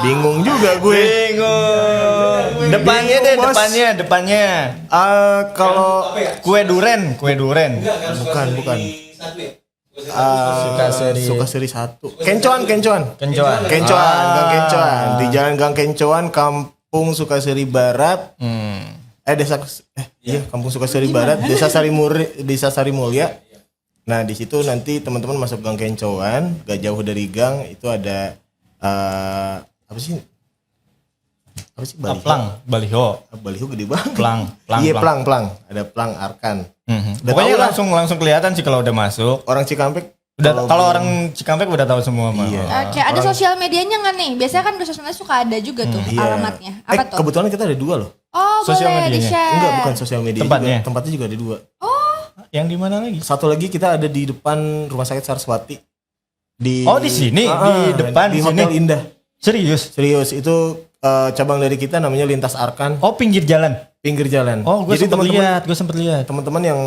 Bingung juga gue. Bingung. Depannya deh, Bos. depannya. Kalau Kue duren. bukan. Suka seri 1. Kencoan. Kencoan. Gang Kencoan. Di Jalan Gang Kencoan, Kampung Sukaseri Barat. Kampung Sukaseri Barat, Desa Sari Mulya. Nah, di situ nanti teman-teman masuk Gang Kencoan, gak jauh dari gang itu ada apa sih Baliho. Baliho gede banget. Plang. Iya, plang. Ada plang Arkan. Udah Pokoknya tahu lah. langsung kelihatan sih kalau udah masuk. Orang Cikampek Kalau orang Cikampek udah tahu semua mah. Iya. Oke, ada sosial medianya nggak nih? Biasanya kan di sosial media suka ada juga tuh Iya. alamatnya. Apa tuh? Kebetulan kita ada 2 loh. Oh, Sosial boleh medianya? di-share. Enggak, bukan sosial media Tempatnya? juga. Tempatnya juga ada 2. Yang di mana lagi? Satu lagi kita ada di depan Rumah Sakit Saraswati. Di sini, di depan di di Hotel sini. Indah. Serius? Serius, itu cabang dari kita namanya Lintas Arkan, Oh, pinggir jalan. pinggir jalan. Oh, gue Jadi sempet lihat. teman-teman yang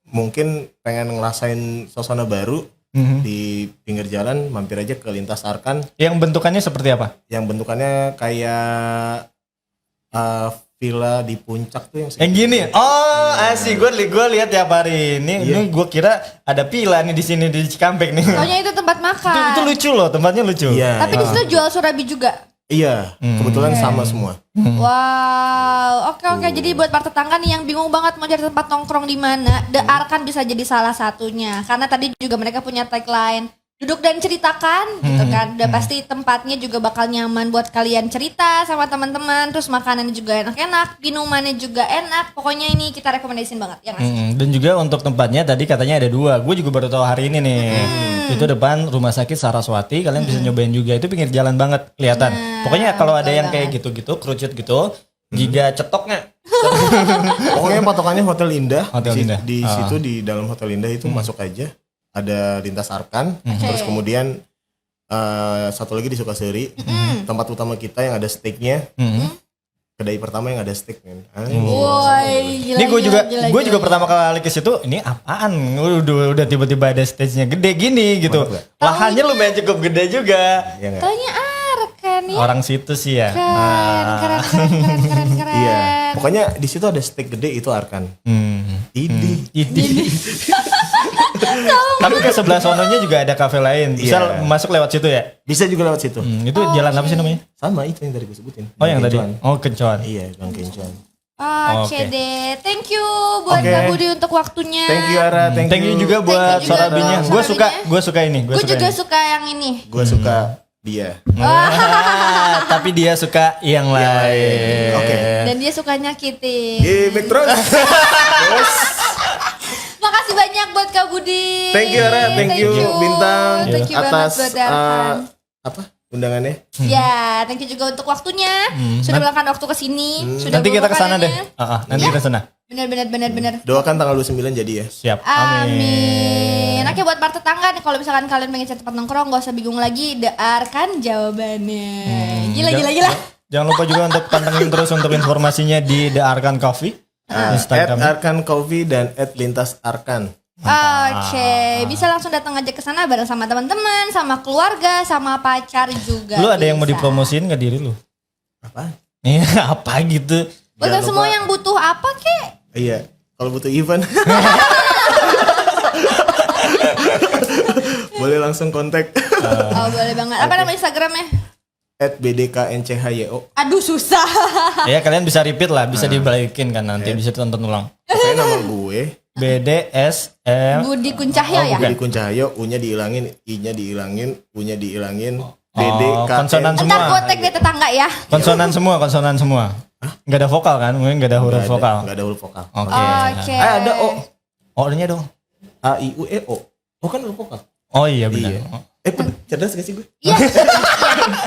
mungkin pengen ngerasain suasana baru di pinggir jalan, mampir aja ke Lintas Arkan Yang bentukannya seperti apa? yang bentukannya kayak villa di puncak tuh yang Yang gini. Oh, asik. Gue lihat tiap hari. Ini gue kira ada pila nih di sini di Cikampek nih. Soalnya itu tempat makan. Itu lucu loh, tempatnya lucu. Iya. Tapi di situ jual surabi juga. Iya, kebetulan sama semua. Wow, oke. Jadi buat para tetangga nih yang bingung banget mau cari tempat nongkrong di mana, The Arkan bisa jadi salah satunya. Karena tadi juga mereka punya tagline, duduk dan ceritakan gitu kan. Udah pasti tempatnya juga bakal nyaman buat kalian cerita sama teman-teman. Terus makanannya juga enak-enak, minumannya juga enak. Pokoknya ini kita rekomendasiin banget, ya nggak sih? Dan juga untuk tempatnya tadi katanya ada 2. Gue juga baru tahu hari ini nih. Itu depan Rumah Sakit Saraswati. Kalian bisa nyobain juga. Itu pinggir jalan banget kelihatan. Pokoknya kalau ada yang kayak gitu-gitu, kerucut gitu, giga cetoknya. Pokoknya patokannya Hotel Indah. Hotel Indah. Di situ di dalam Hotel Indah itu masuk aja. Ada Lintas Arkan. Terus kemudian satu lagi di Sukaseri. Tempat utama kita yang ada steaknya. Kedai pertama yang ada steak, men. Woi, gila. Ini gue juga gila. pertama kali ke situ, ini apaan? Udah tiba-tiba ada stage-nya gede gini gitu. Mantap. Lahannya lumayan cukup gede juga. Iya nggak? Taunya Arkan ya. Orang situ sih ya. Keren. Iya. Pokoknya di situ ada steak gede itu Arkan. Idi. Tapi ke sebelah sononya juga ada kafe lain. Bisa Iya. masuk lewat situ ya? Bisa juga lewat situ. Itu jalan apa sih namanya? Sama itu yang tadi gue sebutin. Oh, yang tadi. Kencoan. Oh, Kencoan. Iya, Gang Kencoan. Oke Oke. deh, thank you buat Oke. Kak Budi untuk waktunya. Thank you Ara, thank you juga buat Thank you juga sorabinya. buat Gue suka ini. Gue juga suka yang ini. Gue suka dia. Tapi dia suka yang lain. Oke. Dan dia suka nyakitin. Back terus. Terus. Makasih banyak buat Kak Budi. Thank you Ara, thank you Bintang Thank you atas banget buat Arkan. undangannya. Ya, thank you juga untuk waktunya. Sudah meluangkan waktu ke sini. Sudah Nanti kita bawa kesana deh. makanannya. Nanti kita kesana. Bener. Doakan tanggal 29 jadi ya. Siap. Amin. Oke, buat para tetangga nih, kalau misalkan kalian pengen cari tempat nongkrong, gak usah bingung lagi, The Arkan jawabannya. Gila. Jangan lupa juga untuk pantengin terus untuk informasinya di The Arkan Coffee, Instagram. @Arkan Coffee dan @lintasarkan. Oke, bisa langsung datang aja ke sana bareng sama teman-teman, sama keluarga, sama pacar juga. Lu ada yang mau bisa. dipromosiin gak diri lu? Apa? Iya, apa gitu? Buat Jangan semua lupa. yang butuh apa kek? Iya, kalau butuh event boleh langsung kontak Oh boleh banget. Apa nama Instagramnya? @bdknchyo. Aduh susah. Ya kalian bisa repeat lah, bisa dibalikin kan nanti bisa tonton ulang. Saya nama gue BDSM. Budi Kuncahyo ya? Budi Kuncahyo, U-nya dihilangin, I-nya dihilangin, U-nya dihilangin. konsonan semua. Ntar gue tag deh tetangga ya. Konsonan semua. Nggak ada vokal kan? Mungkin nggak ada huruf vokal. Nggak ada huruf vokal. Oke. Oke. Ada O. O-nya dong. A I U E O. O kan huruf vokal. Oh iya benar. Iya. Cerdas gak sih gue? Iya.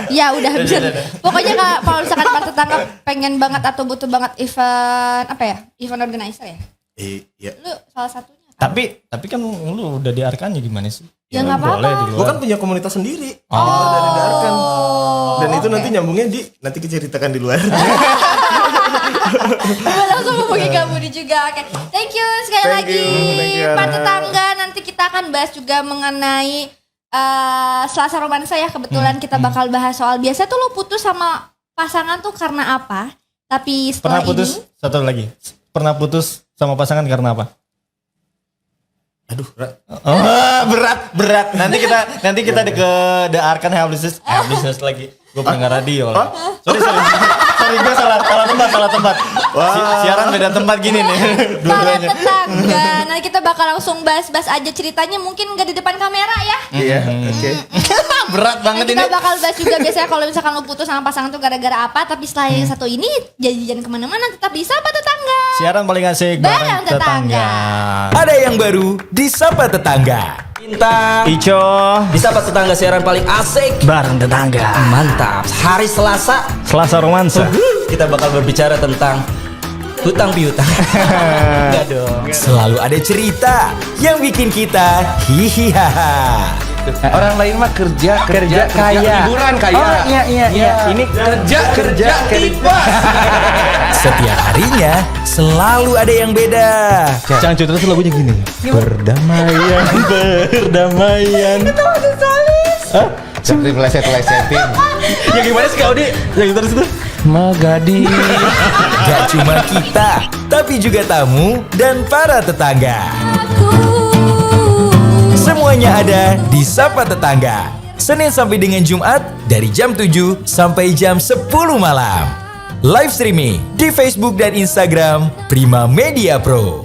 Ya udah bener. Pokoknya kalau misalkan para tetangga pengen banget atau butuh banget event apa ya? Event organizer ya? Iya. Lu salah satunya. Tapi kan lu udah di Arkannya gimana sih? Ya nggak apa-apa. Boleh di Gue luar. kan punya komunitas sendiri. Dari Darkan. Dan itu nanti nyambungnya nanti diceritakan di luar. Gue langsung hubungi Kak Budi juga. Oke. Thank you sekali Thank lagi. you, Para Ana. tetangga, nanti kita akan bahas juga mengenai Selasa Romansa ya. Kebetulan kita bakal bahas soal biasa tuh lu putus sama pasangan tuh karena apa? Tapi setelah Pernah putus ini satu lagi. Pernah putus sama pasangan karena apa? Aduh, Oh, berat. Nanti kita ke The Arkan Business lagi. Gue pendengar radio lah. Sorry gue salah tempat. Siaran beda tempat gini nih. para Dua-duanya. tetangga, nanti kita bakal langsung bahas aja ceritanya, mungkin gak di depan kamera ya. iya, oke. Berat banget Kita ini. bakal bahas juga biasanya kalau misalkan lo putus sama pasangan tuh gara-gara apa. Tapi setelah yang satu ini jangan kemana-mana, tetap di Sapa Tetangga. Siaran paling asik Bareng tetangga. Ada yang baru di Sapa Tetangga. Bintang Ico. di Sapa Tetangga, siaran paling asik. Bareng tetangga. Mantap. Hari Selasa Selasa Romansa. kita bakal berbicara tentang hutang piutang. Enggak dong. Selalu ada cerita yang bikin kita hihihaha. Orang lain mah kerja kaya. Liburan kaya. Oh iya. Ini kerja tiba. Setiap harinya selalu ada yang beda. Cangcut terus lagunya gini. Berdamaian. Itu masih solis. Hah? Seperti leset-lesetin. Ya gimana sih Kak Odi? Yang terus itu? Magadi. Gak cuma kita, tapi juga tamu dan para tetangga. Semuanya ada di Sapa Tetangga. Senin sampai dengan Jumat dari jam 7 sampai jam 10 malam. Live streaming di Facebook dan Instagram Prima Media Pro.